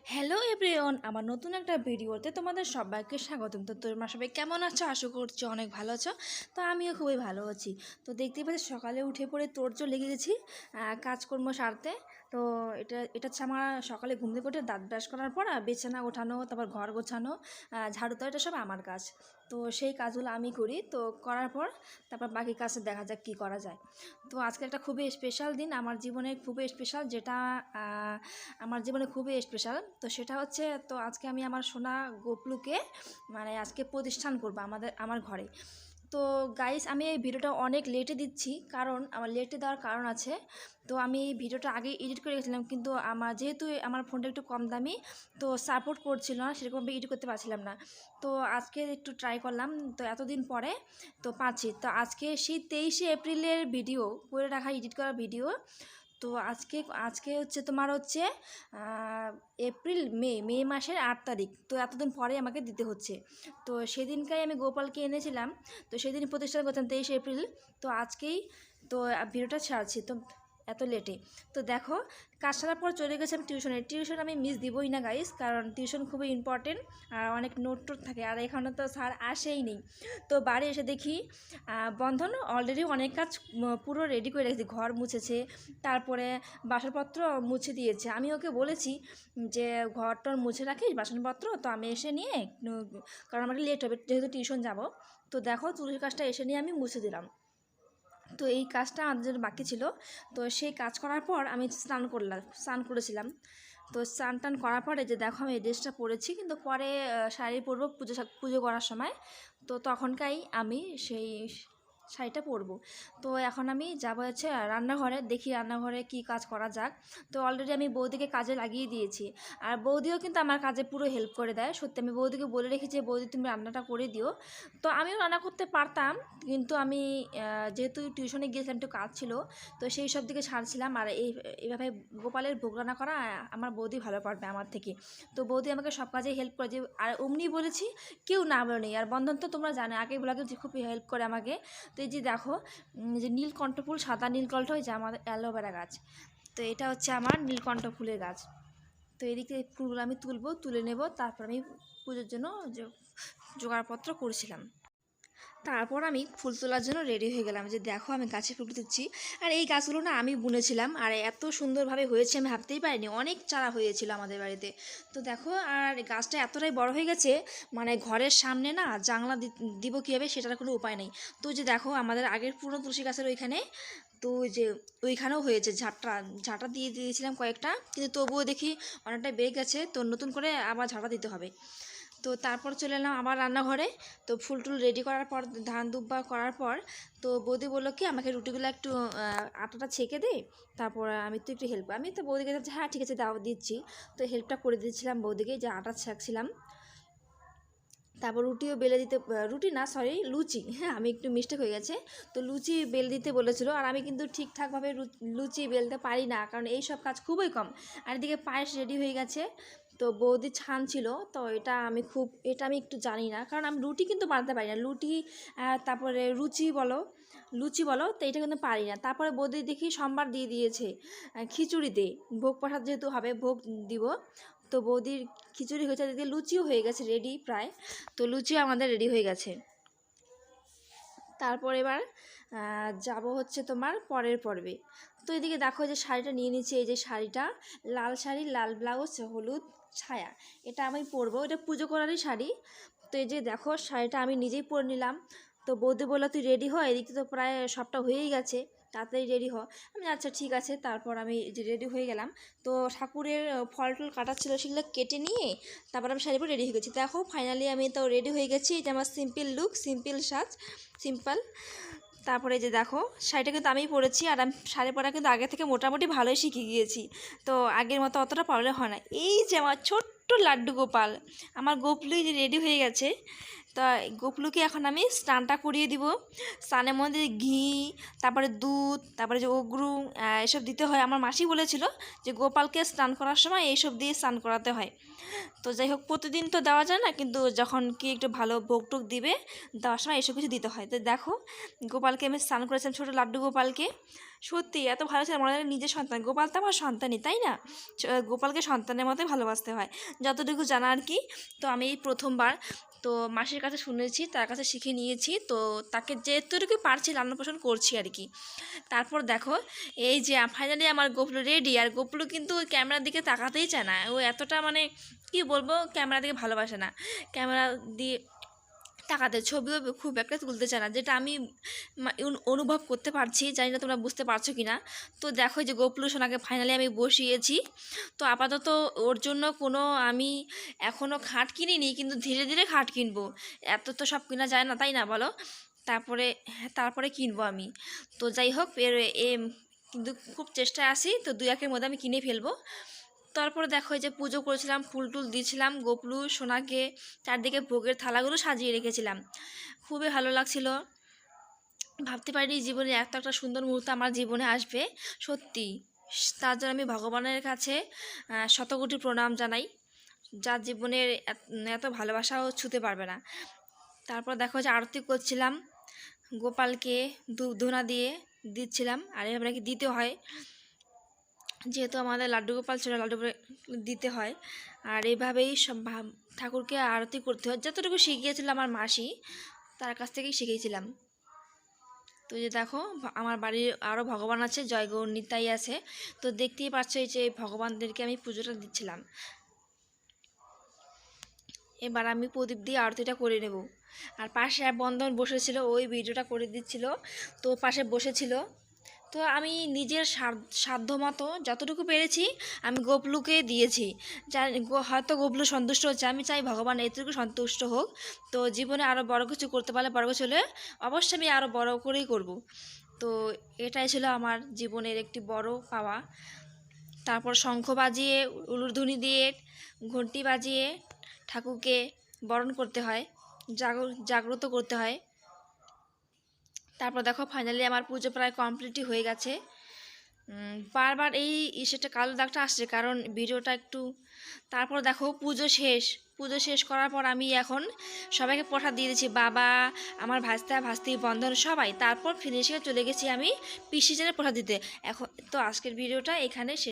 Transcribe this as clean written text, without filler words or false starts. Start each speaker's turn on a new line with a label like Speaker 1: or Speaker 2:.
Speaker 1: Hello everyone, আমার নতুন একটা ভিডিওতে তোমাদের সবাইকে স্বাগতম। তো তোমরা সবাই কেমন আছো? আশা করছি অনেক ভালো আছো। তো আমিও খুবই ভালো আছি। তো দেখতেই পাচ্ছি সকালে উঠে পড়ে তোড়জোড় লেগে গেছি কাজকর্ম সারতে। তো এটা হচ্ছে আমার সকালে ঘুম থেকে উঠে দাঁত ব্রাশ করার পর বিছানা ওঠানো, তারপর ঘর গোছানো, ঝাড়ু দেওয়া, এটা সব আমার কাজ। তো সেই কাজগুলো আমি করি। তো করার পর তারপর বাকি কাজে দেখা যাক কী করা যায়। তো আজকে একটা খুবই স্পেশাল দিন আমার জীবনে, খুবই স্পেশাল, যেটা আমার জীবনে খুবই স্পেশাল। তো সেটা হচ্ছে, তো আজকে আমি আমার সোনা গোপলুকে আজকে প্রতিষ্ঠান করবো আমার ঘরে। তো গাইস, আমি এই ভিডিওটা অনেক লেটে দিচ্ছি, কারণ আমার লেটে দেওয়ার কারণ আছে। তো আমি এই ভিডিওটা আগে এডিট করে গেছিলাম, কিন্তু যেহেতু আমার ফোনটা একটু কম দামি, তো সাপোর্ট করছিল না, সেরকমভাবে এডিট করতে পারছিলাম না। তো আজকে একটু ট্রাই করলাম, তো এতদিন পরে তো পাচ্ছি। তো আজকে সেই 23শে এপ্রিলের ভিডিও, করে রাখা এডিট করা ভিডিও। তো আজকে আজকে হচ্ছে তোমার হচ্ছে মে মাসের 8 তারিখ। তো এতদিন পরে আমাকে দিতে হচ্ছে। তো সেদিনকাই আমি গোপালকে এনেছিলাম। তো সেদিন প্রতিষ্ঠা করতাম 23 এপ্রিল। তো আজকেই তো ভিডিওটা ছাড়ছি তো এত লেটে। তো দেখো, কাজ সারার পর চলে গেছে আমি টিউশন আমি মিস দিবই না গাইস, কারণ টিউশন খুবই ইম্পর্টেন্ট। আর অনেক নোট টোট থাকে, আর এখানে তো স্যার আসেই নেই। তো বাড়ি এসে দেখি বন্ধন অলরেডি অনেক কাজ পুরো রেডি করে রেখেছি, ঘর মুছেছে, তারপরে বাসনপত্র মুছে দিয়েছে। আমি ওকে বলেছি যে ঘরটর মুছে রাখিস বাসনপত্র, তো আমি এসে নিয়ে, কারণ আমার লেট হবে যেহেতু টিউশন যাব। তো দেখো, তুলসীর কাজটা এসে নিয়ে আমি মুছে দিলাম। তো এই কাজটা আমাদের বাকি ছিল। তো সেই কাজ করার পর আমি স্নান করেছিলাম। তো স্নান টান করার পরে যে দেখো, আমি এই ড্রেসটা পরেছি, কিন্তু পরে শাড়ি পরবো পুজো করার সময়। তো তখনকাই আমি সেই শাড়িটা পরবো। তো এখন আমি যাবো হচ্ছে রান্নাঘরে, দেখি রান্নাঘরে কি কাজ করা যাক। তো অলরেডি আমি বৌদিকে কাজে লাগিয়ে দিয়েছি, আর বৌদিও কিন্তু আমার কাজে পুরো হেল্প করে দেয়। সত্যি, আমি বৌদিকে বলে রেখেছি, বৌদি তুমি রান্নাটা করে দিও। তো আমিও রান্না করতে পারতাম, কিন্তু আমি যেহেতু টিউশনে গিয়েছিলাম, একটু কাজ ছিল, তো সেই সব দিকে ছাড়ছিলাম। আর এইভাবে গোপালের ভোগ রান্না করা আমার বৌদি ভালো পারবে আমার থেকে। তো বৌদি আমাকে সব কাজেই হেল্প করে, যে আর অমনি বলেছি, কেউ না বলেনি। আর বন্ধন তো তোমরা জানো, আগে ব্লগে যে খুব হেল্প করে আমাকে। তো এই যে দেখো, যে নীলকণ্ঠ ফুল, সাদা নীলকণ্ঠ, এই যে আমাদের অ্যালোভেরা গাছ। তো এটা হচ্ছে আমার নীলকণ্ঠ ফুলের গাছ। তো এদিকে ফুলগুলো আমি তুলে নেব, তারপর আমি পুজোর জন্য যে জোগাড়পত্র করছিলাম। তারপর আমি ফুল তোলার জন্য রেডি হয়ে গেলাম, যে দেখো আমি গাছে ফুল দিচ্ছি। আর এই গাছগুলো না আমি বুনেছিলাম, আর এত সুন্দরভাবে হয়েছে আমি ভাবতেই পারিনি, অনেক চারা হয়েছিল আমাদের বাড়িতে। তো দেখো, আর গাছটা এতটাই বড় হয়ে গেছে, ঘরের সামনে না জানলা দিব কীভাবে সেটার কোনো উপায় নেই। তো যে দেখো, আমাদের আগের পুরনো তুলসী গাছের ওইখানে, তো যে ওইখানেও হয়েছে, ঝাঁটা দিয়ে দিয়েছিলাম কয়েকটা, কিন্তু তবুও দেখি অনেকটাই বেড়ে গেছে। তো নতুন করে আবার ঝাঁটা দিতে হবে। তো তারপর চলে এলাম আবার রান্নাঘরে। তো ফুল টুল রেডি করার পর, ধান দুব্বা করার পর, তো বৌদি বললো কি, আমাকে রুটিগুলো একটু আটাটা ছেঁকে দে, তারপর আমি তো একটু হেল্প, আমি তো বৌদিকে বলছি হ্যাঁ ঠিক আছে দাও, দিচ্ছি। তো হেল্পটা করে দিচ্ছিলাম বৌদিকে, যে আটা ছাঁকছিলাম। তারপর রুটিও বেলে দিতে, রুটি না সরি লুচি, হ্যাঁ আমি একটু মিস্টেক হয়ে গেছে। তো লুচি বেলে দিতে বলেছিল, আর আমি কিন্তু ঠিকঠাকভাবে লুচি বেলতে পারি না, কারণ এই সব কাজ খুবই কম। আর এদিকে পায়েস রেডি হয়ে গেছে। তো বৌদি ছানছিল, তো এটা আমি একটু জানি না, কারণ আমি রুটি কিন্তু বানাতে পারি না। তারপরে লুচি বলো, তো এটা কিন্তু পারি না। তারপরে বৌদি দেখি সোমবার দিয়ে দিয়েছে খিচুড়িতে, ভোগ প্রসাদ যেহেতু হবে, ভোগ দিব। তো বৌদির খিচুড়ি হয়েছে, এদিকে লুচিও হয়ে গেছে রেডি প্রায়। তো লুচিও আমাদের রেডি হয়ে গেছে। তারপর এবার যাব হচ্ছে তোমার পরের পর্বে। তো এদিকে দেখো, যে শাড়িটা নিয়ে নিচ্ছি, এই যে শাড়িটা, লাল শাড়ি, লাল ব্লাউজ, হলুদ ছায়া, এটা আমি পরবো, এটা পুজো করারই শাড়ি। তো এই যে দেখো, শাড়িটা আমি নিজেই পরে নিলাম। তো বৌদি বললো তুই রেডি হ, এদিকে তো প্রায় সবটা হয়েই গেছে, তাড়াতাড়ি রেডি হ। আমি আচ্ছা ঠিক আছে। তারপর আমি যে রেডি হয়ে গেলাম। তো ঠাকুরের ফল টল কাটার ছিল, সেগুলো কেটে নিয়ে তারপর আমি শাড়ি পরে রেডি হয়ে গেছি। দেখো ফাইনালি আমি তো রেডি হয়ে গেছি, এটা আমার সিম্পল লুক, সিম্পল সাজ, সিম্পল। তারপরে যে দেখো, শাড়িটা কিন্তু আমিই পরেছি, আর আমি শাড়ি পরা কিন্তু আগে থেকে মোটামুটি ভালোই শিখে গিয়েছি। তো আগের মতো অতটা প্রবলেম হয় না। এই যে আমার ছোট্ট লাড্ডু গোপাল, আমার গোপলুই যে রেডি হয়ে গেছে। তো গোপলুকে এখন আমি স্নানটা করিয়ে দিব। স্নানের মধ্যে ঘি, তারপরে দুধ, তারপরে যে অগ্রু, এসব দিতে হয়। আমার মাসি বলেছিল যে গোপালকে স্নান করার সময় এইসব দিয়ে স্নান করাতে হয়। তো যাই হোক, প্রতিদিন তো দেওয়া যায় না, কিন্তু যখন কি একটু ভালো ভোগ টোগ দিবে, দেওয়ার সময় এসব কিছু দিতে হয়। তো দেখো, গোপালকে আমি স্নান করেছিলাম, ছোটো লাড্ডু গোপালকে। সত্যি এত ভালো ছিল, মনে হয় নিজের সন্তান। গোপাল তো আমার সন্তানই, তাই না? গোপালকে সন্তানের মতোই ভালোবাসতে হয়, যতটুকু জানা আর কি। তো আমি এই প্রথমবার তো মাসির কাছে শুনেছি, তার কাছে শিখে নিয়েছি, তো তাকে যেটুকু পারছি লালন পালন করছি আর কি। তারপর দেখো এই যে ফাইনালি আমার গোপলু রেডি, আর গোপলু কিন্তু ওই ক্যামেরার দিকে তাকাতেই চায় না। ও এতটা মানে কি বলবো, ক্যামেরা দিকে ভালোবাসে না, ক্যামেরা দিয়ে তাকাতে ছবিও খুব একটা তুলতে চায় না, যেটা আমি অনুভব করতে পারছি। জানি না তোমরা বুঝতে পারছো কি না। তো দেখো যে গোপলু সোনাকে ফাইনালি আমি বসিয়েছি। তো আপাতত ওর জন্য কোনো আমি এখনও খাট কিনিনি, কিন্তু ধীরে ধীরে খাট কিনবো। এত তো সব কেনা যায় না, তাই না বলো? তারপরে তারপরে কিনবো আমি। তো যাই হোক কিন্তু খুব চেষ্টায় আছি, তো 2-1-এর মধ্যে আমি কিনে ফেলবো। তারপরে দেখো এই যে পুজো করেছিলাম, ফুল টুল দিয়েছিলাম গোপলু সোনাকে, চারদিকে ভোগের থালাগুলো সাজিয়ে রেখেছিলাম। খুবই ভালো লাগছিল। ভাবতে পারিনি জীবনে এত একটা সুন্দর মুহূর্ত আমার জীবনে আসবে। সত্যি তার জন্য আমি ভগবানের কাছে শতকোটি প্রণাম জানাই, যার জীবনের এত ভালোবাসাও ছুতে পারবে না। তারপর দেখো যে আরতি করছিলাম, গোপালকে ধূপ ধুনা দিয়ে দিচ্ছিলাম, আর এভাবে নাকি দিতে হয়, যেহেতু আমাদের লাড্ডু গোপাল ছিল, লাড্ডু দিতে হয়। আর এইভাবেই সব ঠাকুরকে আরতি করতে হয়, যতটুকু শিখিয়েছিল আমার মাসি, তার কাছ থেকেই শিখেছিলাম। তো যে দেখো আমার বাড়ির আরও ভগবান আছে, জয়গৌর নিতাই আছে। তো দেখতেই পাচ্ছ এই যে ভগবানদেরকে আমি পুজোটা দিচ্ছিলাম। এবার আমি প্রদীপ দিয়ে আরতিটা করে নেব। আর পাশে এক বন্ধন বসেছিল, ওই ভিডিওটা করে দিচ্ছিল, তো পাশে বসেছিল। তো আমি নিজের সাধ্য মতো যতটুকু পেরেছি আমি গোপলুকে দিয়েছি। হয়তো গোপলু সন্তুষ্ট হচ্ছে, আমি চাই ভগবান এতটুকু সন্তুষ্ট হোক। তো জীবনে আরও বড় কিছু করতে পারলে, বড় কিছু হলে অবশ্যই আমি আরও বড় করেই করব। তো এটাই ছিল আমার জীবনের একটি বড় পাওয়া। তারপর শঙ্খ বাজিয়ে, উলুধ্বনি দিয়ে, ঘন্টি বাজিয়ে ঠাকুরকে বরণ করতে হয়, জাগ্রত করতে হয়। তারপর দেখো ফাইনালি আমার পুজো প্রায় কমপ্লিটই হয়ে গেছে। বারবার সেটা কালো দাগটা আসছে কারণ ভিডিওটা একটু। তারপর দেখো পুজো শেষ করার পর আমি এখন সবাইকে প্রসাদ দিয়ে দিচ্ছি, বাবা, আমার ভাস্তা ভাস্তি বন্ধন সবাই। তারপর ফিনিশিংয়ে চলে গেছি আমি পিসিজনের প্রসাদ দিতে। এখন তো আজকের ভিডিওটা এখানে শেষ।